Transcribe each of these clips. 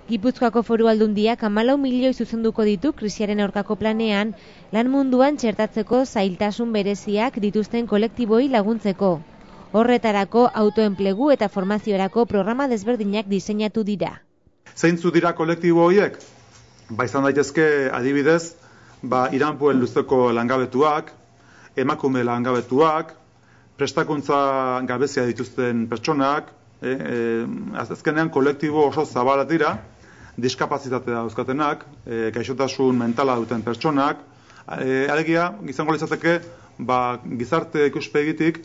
Gipuzkoako Foru Aldundiak 14 milioi zuzenduko ditu krisiaren aurkako planean, lan munduan txertatzeko zailtasun bereziak dituzten kolektiboi laguntzeko. Horretarako autoenplegu eta formaziorako programa desberdinak diseinatu dira. Zeintzu dira kolektibo horiek? Izan daitezke adibidez, iranpuen luzeko langabetuak, emakume langabetuak, prestakuntza gabezia dituzten pertsonak, azkenean kolektibo oso zabala dira, diskapazitatea dauzkatenak, gaixotasun mentala duten pertsonak, alegia, izango litzateke, gizarte ikuspegitik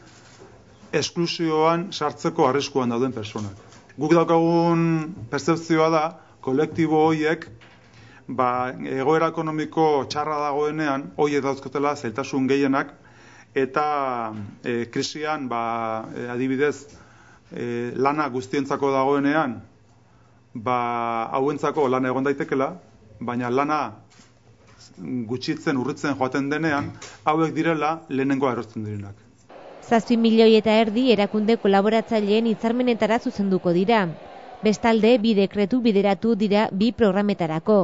esklusioan sartzeko arriskuan dauden pertsonak. Guk daukagun pertzepzioa da, kolektibo horiek, egoera ekonomiko txarra dagoenean, horiek dauzkotela zailtasun gehienak, eta krisian, adibidez, lana guztientzako dagoenean, hauentzako lana egon daitekela, baina lana gutxitzen, urritzen joaten denean, hauek direla lehenengoa erortzen direnak. 7 milioi eta erdi erakunde kolaboratzaileen hitzarmenetara zuzenduko dira. Bestalde, 2 dekretu bideratu dira 2 programetarako.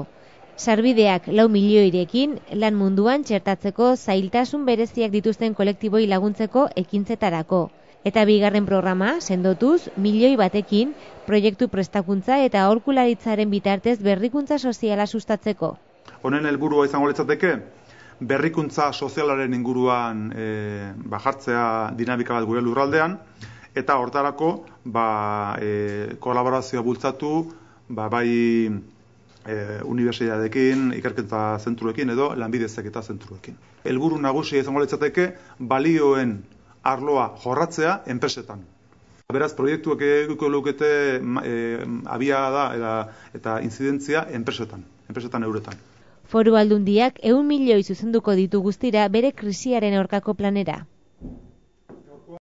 Sarbideak 4 milioirekin lan munduan txertatzeko zailtasun bereziak dituzten kolektiboi laguntzeko ekintzetarako. Eta bigarren programa, sendotuz, 1 milioi batekin, proiektu prestakuntza eta aholkularitzaren bitartez berrikuntza soziala sustatzeko. Honen helburua izango litzateke, berrikuntza sozialaren inguruan jartzea dinamika bat gure lurraldean, eta hortarako kolaborazioa bultzatu, bai unibertsitateekin, ikerketa zentruekin edo lanbide heziketa zentruekin. Helburu nagusia izango litzateke balioen arloa jorratzea enpresetan. Beraz, proiektuak egiko lukete abiada eta intzidentzia enpresetan euretan. Foru Aldundiak 100 milioi zuzenduko ditu guztira bere krisiaren aurkako planera.